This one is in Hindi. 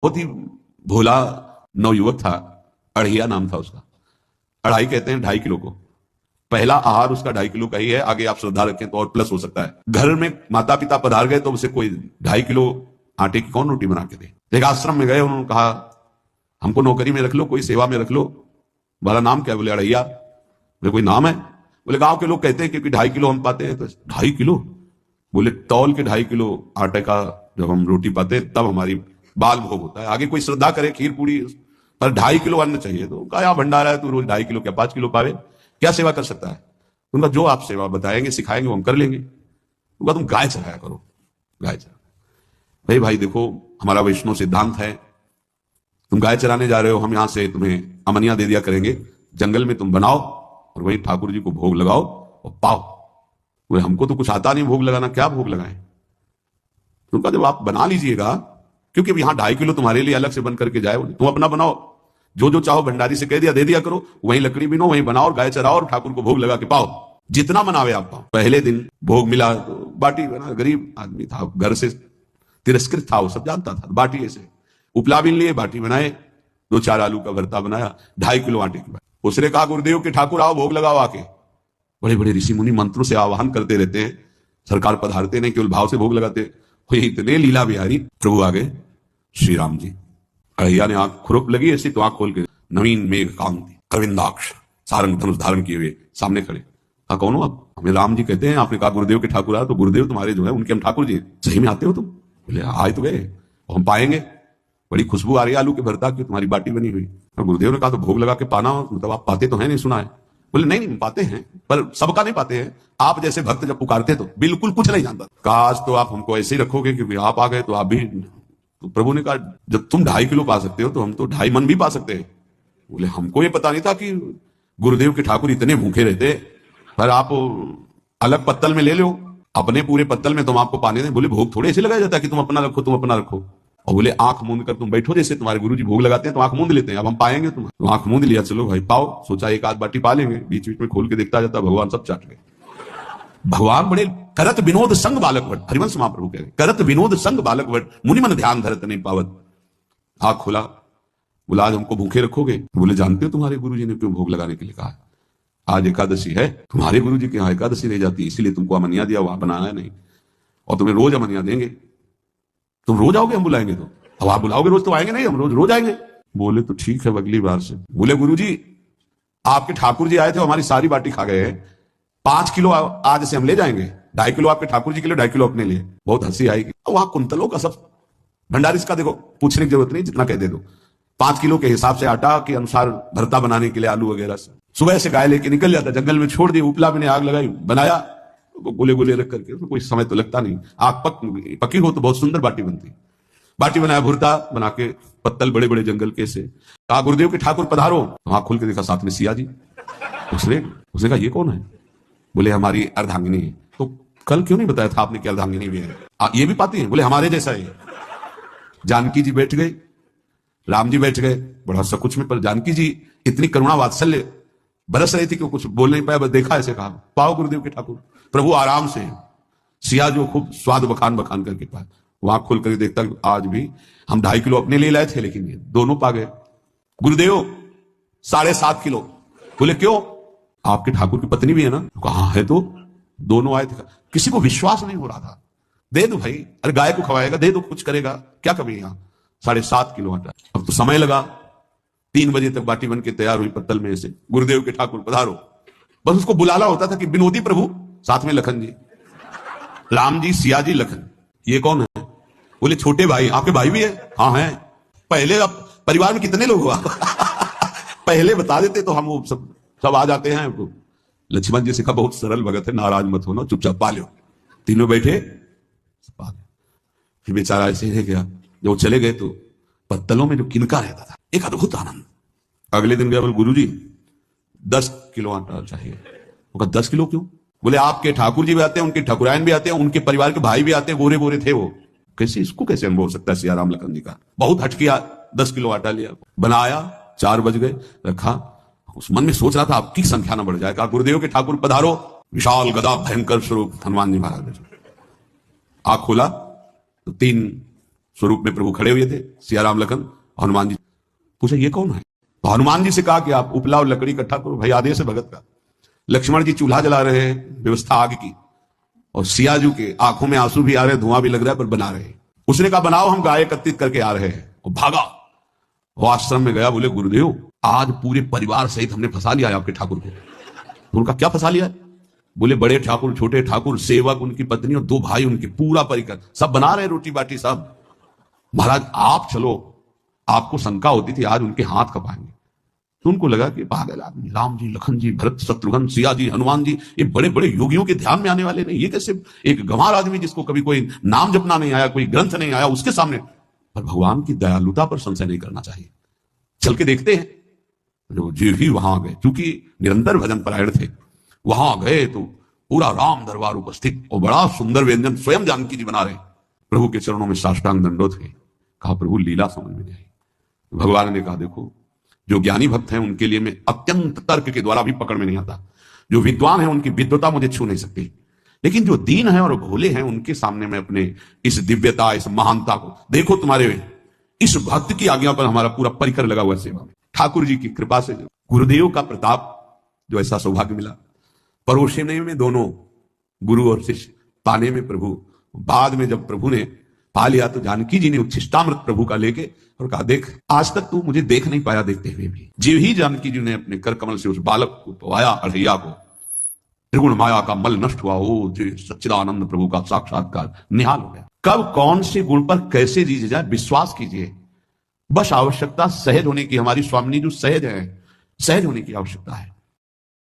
बहुत ही भोला नवयुवक था, अढ़िया नाम था उसका। अढ़ाई कहते हैं 2.5 किलो को। पहला आहार उसका 2.5 किलो का ही है, आगे आप श्रद्धा रखें तो और प्लस हो सकता है। घर में माता पिता पधार गए तो उसे कोई 2.5 किलो आटे की कौन रोटी बना के दे। एक आश्रम में गए, उन्होंने कहा हमको नौकरी में रख लो, कोई सेवा में रख लो। बोला नाम क्या? बोले अढ़ैया। बोले कोई नाम है? बोले गांव के लोग कहते हैं क्योंकि 2.5 किलो हम पाते हैं। तो 2.5 किलो? बोले तौल के 2.5 किलो आटे का जब हम रोटी पाते हैं तब हमारी बाल भोग होता है, आगे कोई श्रद्धा करे खीर पूरी, पर 2.5 किलो अन्न चाहिए। तो कहा भंडारा है, तू रोज 2.5 किलो क्या 5 किलो पावे, क्या सेवा कर सकता है? उनका जो आप सेवा बताएंगे सिखाएंगे वो हम कर लेंगे। उनका तुम गाय चराया करो, गाय चरा। भाई देखो हमारा वैष्णव सिद्धांत है, तुम गाय चराने जा रहे हो, हम यहां से तुम्हें अमनिया दे दिया करेंगे, जंगल में तुम बनाओ और वहीं ठाकुर जी को भोग लगाओ और पाओ। बोले हमको तो कुछ आता नहीं भोग लगाना, क्या भोग लगाएं? उनका जब आप बना लीजिएगा, क्योंकि अब यहां 2.5 किलो तुम्हारे लिए अलग से बन करके जाए, तुम अपना बनाओ, जो जो चाहो भंडारी से कह दिया दे दिया करो, वहीं लकड़ी बिनो, वहीं बनाओ और गाय चराओ और ठाकुर को भोग लगा के पाओ, जितना बनावे आप पाओ। पहले दिन भोग मिला तो बाटी बना, गरीब आदमी था, घर से तिरस्कृत था, वो सब जानता था। बाटी ऐसे उपला बिन लिए, बाटी बनाए, 2-4 आलू का भरता बनाया, 2.5 किलो आटे की बाटी। उसने कहा गुरुदेव के ठाकुर आओ भोग लगाओ आके। बड़े बड़े ऋषि मुनि मंत्रों से आवाहन करते रहते हैं, सरकार पधारते नहीं, केवल भाव से भोग लगाते। इतने लीला बिहारी प्रभु आ गए श्री राम जी। अढ़ैया ने आंख खुरप लगी ऐसी तो आंख खोल के, नवीन मेघ कांति अरविंदाक्ष, सारंग धनुष धारण किए हुए सामने खड़े। कहा कौन हो आप? हमें राम जी कहते हैं। आपने कहा गुरुदेव के ठाकुर आए, तो गुरुदेव तुम्हारे जो है उनके हम ठाकुर जी। सही में आते हो तुम? बोले आए तो गए, हम पाएंगे। बड़ी खुशबू आ रही है आलू के भरता की, तुम्हारी बाटी बनी हुई। और गुरुदेव ने कहा तो भोग लगा के पाना, मतलब आप पाते तो है नहीं, सुना है? बोले नहीं पाते हैं, पर सबका नहीं पाते हैं। आप जैसे भक्त जब पुकारते तो बिल्कुल कुछ नहीं जानता। काश तो आप हमको ऐसे ही रखोगे, क्योंकि आप आ गए तो आप भी। तो प्रभु ने कहा जब तुम 2.5 किलो पा सकते हो तो हम तो 2.5 मन भी पा सकते हैं। बोले हमको ये पता नहीं था कि गुरुदेव के ठाकुर इतने भूखे रहते, पर आप अलग पत्तल में ले लो, अपने पूरे पत्तल में तुम आपको पाने दें। बोले भोग थोड़े ऐसे लगाया जाता है कि तुम अपना रखो, तुम अपना रखो। और बोले आंख मूंद कर तुम बैठो, जैसे तुम्हारे गुरुजी भोग लगाते हैं तो आंख मूंद लेते हैं, अब हम पाएंगे तुम। तो आंख मूंद लिया, चलो भाई पाओ। सोचा एक आध बाटी पा लेंगे, बीच बीच में खोल के देखता जाता, भगवान सब चाट गए। भगवान बड़े करत विनोद संग बालक वट, हरिवंश महाप्रभु कह रहे करत विनोद संग बालक वट, मुनि मन ध्यान धरत नहीं पावत। आंख खोला, बोला आज हमको भूखे रखोगे? बोले जानते हो तुम्हारे गुरुजी ने क्यों भोग लगाने के लिए कहा? आज एकादशी है, तुम्हारे गुरुजी के यहाँ एकादशी रह जाती है, इसीलिए तुमको अमनिया दिया, वहां बनाया नहीं, और तुम्हें रोज अमनिया देंगे। तुम रोज आओगे, हम बुलाएंगे तो? अब आप बुलाओगे रोज तो आएंगे नहीं, हम रोज रोज आएंगे। बोले तो ठीक है अगली बार से। बोले गुरुजी आपके ठाकुर जी आए थे, हमारी सारी बाटी खा गए हैं, 5 किलो आज से हम ले जाएंगे, 2.5 किलो आपके ठाकुर जी के लिए, 2.5 किलो अपने लिए। बहुत हंसी आएगी। वहां कुंतलों का सब भंडारी का देखो, पूछने की जरूरत नहीं, जितना कह दे दो। 5 किलो के हिसाब से आटा के अनुसार भरता बनाने के लिए आलू वगैरह से सुबह से गाय लेके निकल जाता, जंगल में छोड़ दिया, उपला में आग लगाई, बनाया, गोले गोले रख करके, उसमें कोई समय तो लगता नहीं। आग पकी हो तो बहुत सुंदर बाटी बनती। बाटी बनाया, भुरता बना के, पत्तल बड़े बड़े जंगल के से। कहा गुरुदेव के ठाकुर पधारो। वहां खोल के देखा साथ में सिया जी। उसने कहा ये कौन है? बोले हमारी अर्धांगिनी है। तो कल क्यों नहीं बताया था आपने कि अर्धांगिनी भी है? ये भी पाती है? बोले हमारे जैसा है। जानकी जी बैठ गए, राम जी बैठ गए, बड़ा सकुच में, पर जानकी जी इतनी करुणा वात्सल्य बरस रही थी कि कुछ बोल नहीं पाया, बस देखा ऐसे कहा पाओ गुरुदेव के ठाकुर। प्रभु आराम से, सिया जो खूब स्वाद बखान बखान करके पाए। वहां खोल करके देखता आज भी हम 2.5 किलो अपने लिए लाए थे, लेकिन ये दोनों पा गए। गुरुदेव 7.5 किलो। बोले क्यों? आपके ठाकुर की पत्नी भी है ना? कहा है तो दोनों आए थे। किसी को विश्वास नहीं हो रहा था। दे दो भाई, अरे गाय को खवाएगा, दे दो, कुछ करेगा, क्या कमी है? 7.5 किलो आटा। अब तो समय लगा, 3 बजे तक बाटी बन के तैयार हुई पत्तल में से। गुरुदेव के ठाकुर पधारो। बस उसको बुलाना होता था कि विनोदी प्रभु, साथ में लखन जी, राम जी, सिया जी, लखन। ये कौन है? बोले छोटे भाई। आपके भाई भी है? हाँ है। पहले अब परिवार में कितने लोग हुआ? पहले बता देते तो हम वो सब आ जाते हैं। लक्ष्मण जी से कहा बहुत सरल भगत है, नाराज मत होना, चुपचाप पा लो। तीनों बैठे, फिर बेचारा ऐसे रह गया। जब वो चले गए तो पत्तलों में जो किनका रहता था, एक अद्भुत आनंद। अगले दिन गया, बोले गुरुजी 10 किलो आटा चाहिए। वो कहा 10 किलो क्यों? बोले आपके ठाकुर जी भी आते हैं, उनके ठाकुरायन भी आते हैं, उनके परिवार के भाई भी आते हैं, गोरे गोरे थे वो। कैसे, इसको कैसे अनुभव हो सकता है? सियाराम लखन जी का बहुत हट किया। 10 किलो आटा लिया, बनाया, 4 बज गए, रखा। उस मन में सोच रहा था आपकी संख्या ना बढ़ जाए। कहा गुरुदेव के ठाकुर पधारो। विशाल गदा भयंकर स्वरूप हनुमान जी महाराज। आंख खोला तो 3 स्वरूप में प्रभु खड़े हुए थे, सियाराम लखन, हनुमान जी। पूछा ये कौन है? तो हनुमान जी से कहा कि आप उपला और लकड़ी इकट्ठा करो, भाई आदेश है भगत का। लक्ष्मण जी चूल्हा जला रहे हैं, व्यवस्था आग की, और सियाजू के आंखों में आंसू भी आ रहे हैं, धुआं भी लग रहा है, पर बना रहे हैं। उसने कहा बनाओ, हम गाय एकत्रित करके आ रहे हैं। और भागा, वो आश्रम में गया, बोले गुरुदेव आज पूरे परिवार सहित हमने फंसा लिया है आपके ठाकुर को। तो उनका क्या फंसा लिया है? बोले बड़े ठाकुर, छोटे ठाकुर, सेवक, उनकी पत्नी और 2 भाई उनके, पूरा परिकर, सब बना रहे रोटी बाटी सब। महाराज आप चलो, आपको शंका होती थी आज उनके हाथ कपाएंगे। तो उनको लगा कि पागल आदमी, राम जी, लखन जी, भरत, शत्रुघ्न, सिया जी, हनुमान जी, ये बड़े बड़े योगियों के ध्यान में आने वाले नहीं, ये कैसे एक गंवार आदमी जिसको कभी कोई नाम जपना नहीं आया, कोई ग्रंथ नहीं आया, उसके सामने। पर भगवान की दयालुता पर संशय नहीं करना चाहिए, चल के देखते हैं। जो जी भी वहां गए, चूंकि निरंतर भजन परायण थे, वहां गए तो पूरा राम दरबार उपस्थित, और बड़ा सुंदर व्यंजन स्वयं जानकी जी बना रहे। प्रभु के चरणों में साष्टांग दंडोत है। कहा प्रभु लीला समझ में नहीं आई। भगवान ने कहा देखो, जो ज्ञानी भक्त हैं उनके लिए मैं अत्यंत तर्क के द्वारा भी पकड़ में नहीं आता, जो विद्वान है उनकी विद्वता मुझे छू नहीं सकती, लेकिन जो दीन है और भोले हैं उनके सामने मैं अपने इस दिव्यता, इस महानता को देखो। तुम्हारे इस भक्त की आज्ञा पर हमारा पूरा परिकर लगा हुआ सेवा में। ठाकुर जी की कृपा से, गुरुदेव का प्रताप, जो ऐसा सौभाग्य मिला, परोसने में दोनों गुरु और शिष्य, पाने में प्रभु। बाद में जब प्रभु ने पा लिया तो जानकी जी ने उच्छिष्टामृत प्रभु का लेके और कहा देख, आज तक तू मुझे देख नहीं पाया देखते हुए भी। जीव ही जानकी जी ने अपने कर कमल से उस बालक को पवाया, अढ़ैया को, त्रिगुण माया का मल नष्ट हुआ। ओ जी सच्चिदानंद प्रभु का साक्षात्कार निहाल हो गया। कब कौन से गुण पर कैसे रीझ जाए, विश्वास कीजिए, बस आवश्यकता सहज होने की। हमारी स्वामिनी जो सहज है, सहज होने की आवश्यकता है।